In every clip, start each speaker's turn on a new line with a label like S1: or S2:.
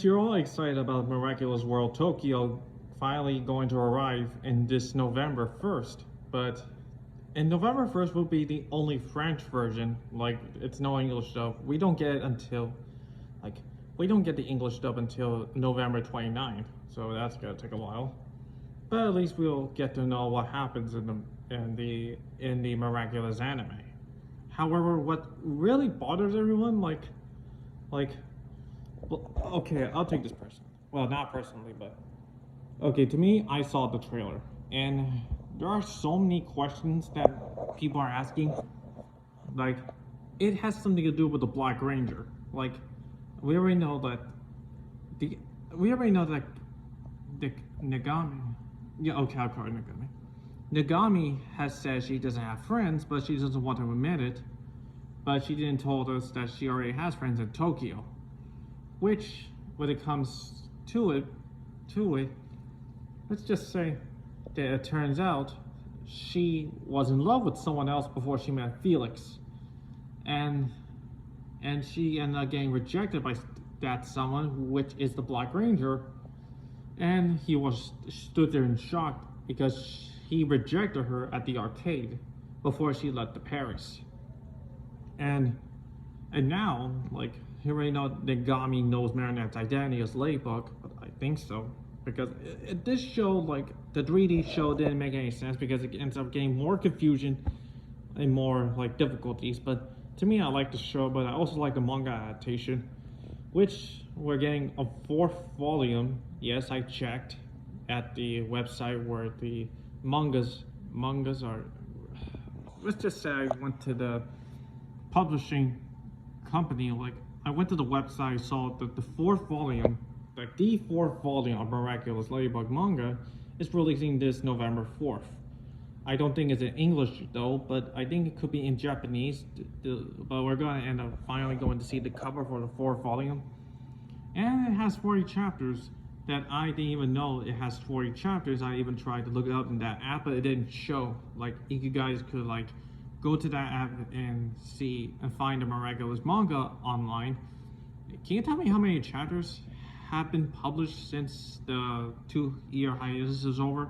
S1: You're all excited about Miraculous World Tokyo finally going to arrive in this November 1st, but and November 1st will be the only French version, like it's no English dub. We don't get it until like we don't get the English dub until November 29th, so that's gonna take a while. But at least we'll get to know what happens in the Miraculous anime. However, what really bothers everyone, like well, okay, I'll take this person. Well, not personally, but okay. To me, I saw the trailer, and there are so many questions that people are asking. Like, it has something to do with the Black Ranger. Like, we already know that the we already know that the Nagami. Yeah, okay, I'll call her Nagami. Nagami has said she doesn't have friends, but she doesn't want to admit it. But she didn't told us that she already has friends in Tokyo. Which, when it comes to it, let's just say that it turns out she was in love with someone else before she met Felix, and she ended up getting rejected by that someone, which is the Black Ranger, and he stood there in shock because he rejected her at the arcade before she left the Paris, and now like. He already know Nagami knows Marinette's identity as Ladybug, but I think so. Because this show, like, the 3D show didn't make any sense because it ends up getting more confusion and more, like, difficulties. But to me, I like the show, but I also like the manga adaptation, which we're getting a 4th volume. Yes, I checked at the website where the mangas are. Let's just say I went to the publishing company, like, I went to the website, saw that the 4th volume, like the 4th volume of Miraculous Ladybug manga, is releasing this November 4th. I don't think it's in English though, but I think it could be in Japanese. But we're going to end up finally going to see the cover for the 4th volume. And it has 40 chapters that I didn't even know it has 40 chapters. I even tried to look it up in that app, but it didn't show. Like, you guys could, like, go to that app and see and find the Miraculous manga online. Can you tell me how many chapters have been published since the 2-year hiatus is over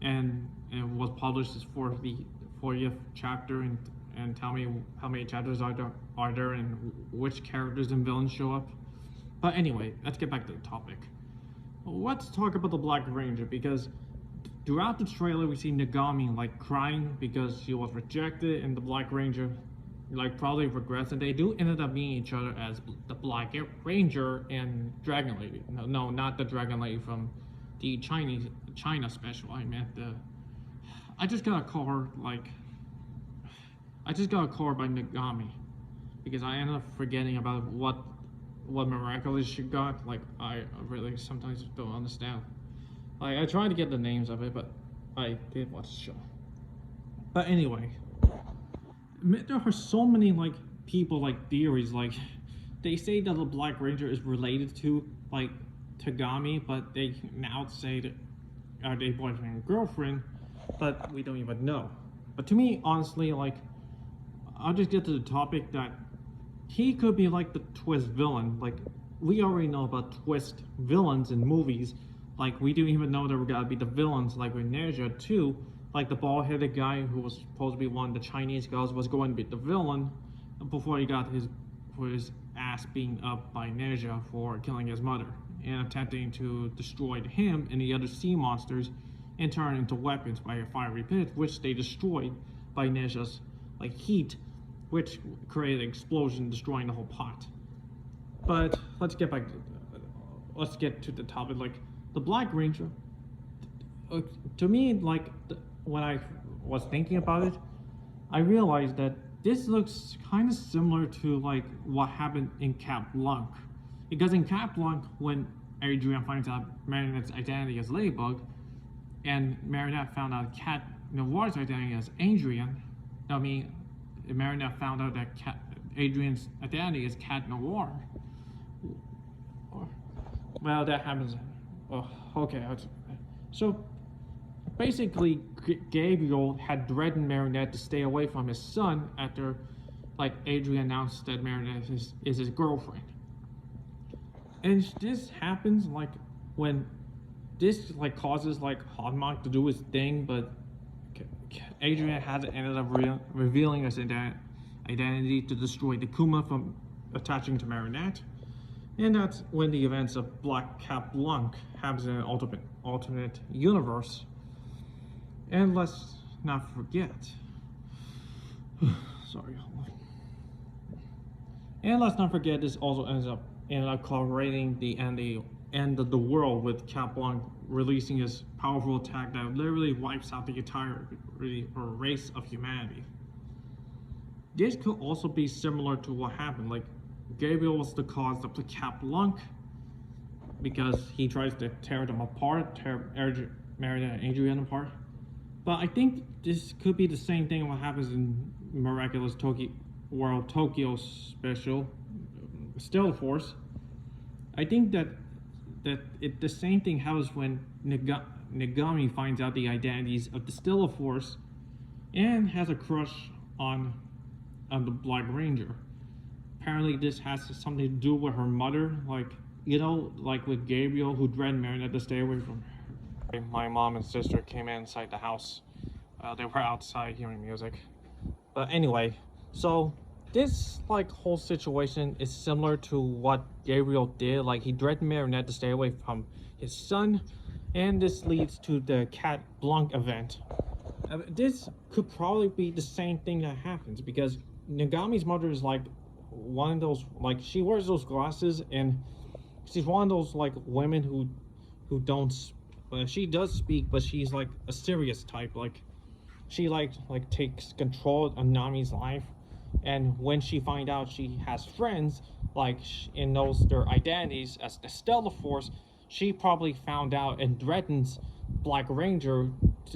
S1: and was published for the 40th chapter, and tell me how many chapters are there and which characters and villains show up? But anyway, let's get back to the topic. Let's talk about the Black Ranger, because throughout the trailer, we see Nagami like crying because she was rejected, and the Black Ranger like probably regrets, and they do ended up meeting each other as the Black Ranger and Dragon Lady. No, not the Dragon Lady from the China special. I meant I just gotta call her by Nagami because I ended up forgetting about what Miraculous she got. Like, I really sometimes don't understand. Like, I tried to get the names of it, but I did watch the show. But anyway, there are so many, like, people, like, theories, like, they say that the Black Ranger is related to, like, Tagami, but they now say that are they boyfriend and girlfriend, but we don't even know. But to me, honestly, like, I'll just get to the topic that he could be, like, the twist villain. Like, we already know about twist villains in movies. Like, we didn't even know there were gonna be the villains, like with Neja too. Like, the bald-headed guy who was supposed to be one of the Chinese girls was going to be the villain before he got his ass beaten up by Neja for killing his mother and attempting to destroy him and the other sea monsters and turn into weapons by a fiery pit, which they destroyed by Neja's like heat, which created an explosion, destroying the whole pot. But let's get to the topic. Like, the Black Ranger, to me, like, when I was thinking about it, I realized that this looks kind of similar to, like, what happened in Cap Blanc. Because in Cap Blanc, when Adrian finds out Marinette's identity as Ladybug, and Marinette found out Cat Noir's identity as Adrian, Marinette found out that Adrian's identity is Cat Noir. Well, that happens. Oh, okay. So basically, Gabriel had threatened Marinette to stay away from his son after, like, Adrian announced that Marinette is his girlfriend. And this happens like when this like causes like Hotmark to do his thing, but Adrian has ended up revealing his identity to destroy the Kuma from attaching to Marinette. And that's when the events of Black Cap Blanc happens in an alternate universe. And let's not forget. Sorry. And let's not forget, this also ended up collaborating the end of the world, with Cap Blanc releasing his powerful attack that literally wipes out the entire race of humanity. This could also be similar to what happened. Like, Gabriel was the cause of the Cap Blanc because he tries to tear them apart, tear Marinette and Adrian apart. But I think this could be the same thing what happens in Miraculous World Tokyo special, Stellar Force. I think that the same thing happens when Nagami finds out the identities of the Stellar Force and has a crush on the Black Ranger. Apparently this has something to do with her mother, like, you know, like with Gabriel, who threatened Marinette to stay away from her. My mom and sister came inside the house. They were outside hearing music. But anyway, so this like whole situation is similar to what Gabriel did. Like, he threatened Marinette to stay away from his son, and this leads to the Cat Blanc event. This could probably be the same thing that happens because Nagami's mother is like one of those, like, she wears those glasses, and she's one of those like women who don't she does speak, but she's like a serious type. Like, she like takes control of Nami's life, and when she finds out she has friends like and knows their identities as the Stellar Force, she probably found out and threatens Black Ranger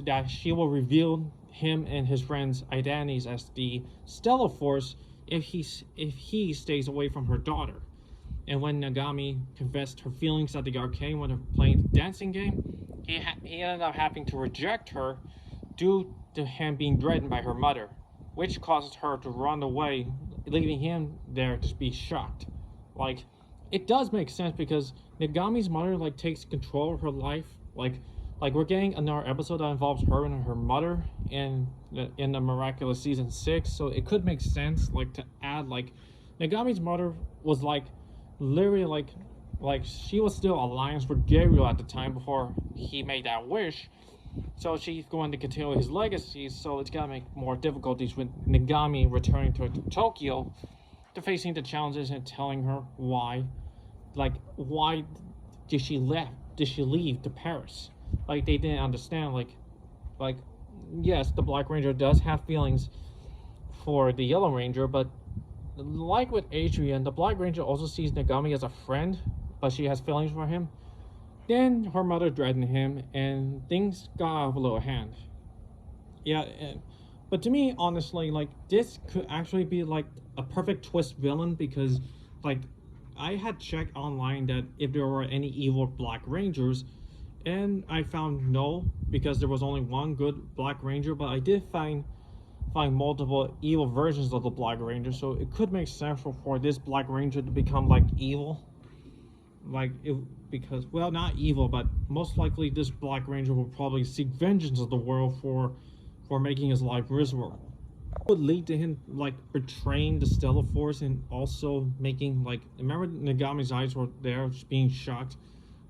S1: that she will reveal him and his friends' identities as the Stellar Force if he stays away from her daughter. And when Nagami confessed her feelings at the arcade when they're playing the dancing game, he ended up having to reject her due to him being threatened by her mother, which causes her to run away, leaving him there to be shocked. Like, it does make sense because Nagami's mother like takes control of her life. Like we're getting another episode that involves her and her mother in the Miraculous season 6, so it could make sense like to add like Nagami's mother was like literally like she was still alliance with Gabriel at the time before he made that wish, so she's going to continue his legacy. So it's gonna make more difficulties with Nagami returning to Tokyo, to facing the challenges and telling her why did she leave to Paris. Like, they didn't understand, like yes, the Black Ranger does have feelings for the Yellow Ranger, but like with Adrian, the Black Ranger also sees Nagami as a friend, but she has feelings for him. Then her mother threatened him, and things got out of a little hand. Yeah, but to me, honestly, like, this could actually be like a perfect twist villain, because like I had checked online that if there were any evil Black Rangers, and I found no, because there was only one good Black Ranger, but I did find multiple evil versions of the Black Ranger, so it could make sense for this Black Ranger to become like evil. Like, because, well, not evil, but most likely this Black Ranger will probably seek vengeance of the world for making his life miserable. It would lead to him like betraying the Stellar Force, and also making, like, remember Nagami's eyes were there being shocked.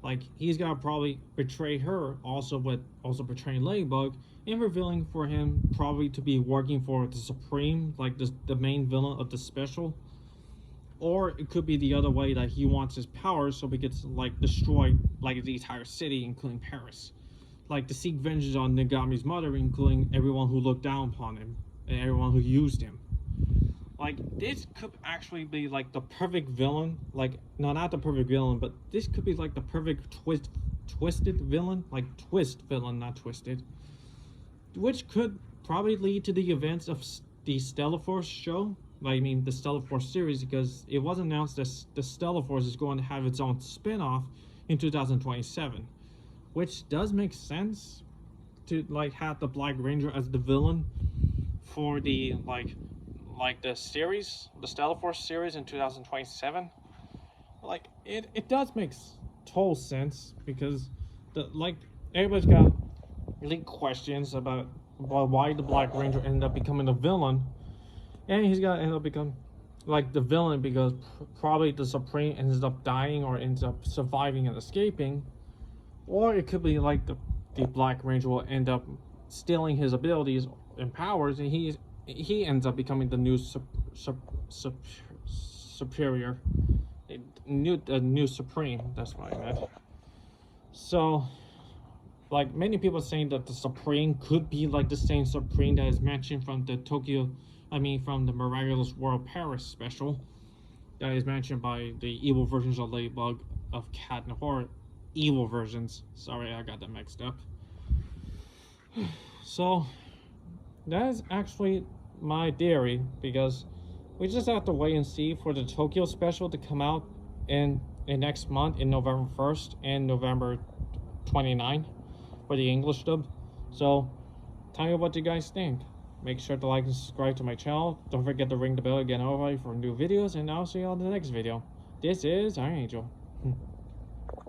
S1: Like, he's gonna probably betray her, also betraying Ladybug, and revealing for him probably to be working for the Supreme, like the main villain of the special. Or it could be the other way, that he wants his powers so he gets like destroy like the entire city, including Paris. Like, to seek vengeance on Nagami's mother, including everyone who looked down upon him and everyone who used him. Like, this could actually be like the perfect villain. Like, no, not the perfect villain, but this could be like the perfect twisted villain. Like, twist villain, not twisted. Which could probably lead to the events of the Stellar Force show. Like, I mean, the Stellar Force series, because it was announced that the Stellar Force is going to have its own spin-off in 2027. Which does make sense to like have the Black Ranger as the villain for the like the series, the Stellar Force series in 2027. like it does make total sense because everybody's got really questions about why the Black Ranger ended up becoming a villain, and he's got to end up become like the villain because probably the Supreme ends up dying or ends up surviving and escaping, or it could be like the Black Ranger will end up stealing his abilities and powers, and he ends up becoming the new superior, new Supreme. That's what I meant. So, like many people saying that the Supreme could be like the same Supreme that is mentioned from the from the Miraculous World Paris special, that is mentioned by the evil versions of Ladybug, of Cat and Horror, evil versions. Sorry, I got that mixed up. So, that is actually my theory, because we just have to wait and see for the Tokyo special to come out in next month, in November 1st and November 29th for the English dub. So tell me what you guys think. Make sure to like and subscribe to my channel. Don't forget to ring the bell again for new videos, and I'll see you on the next video. This is Iron Angel.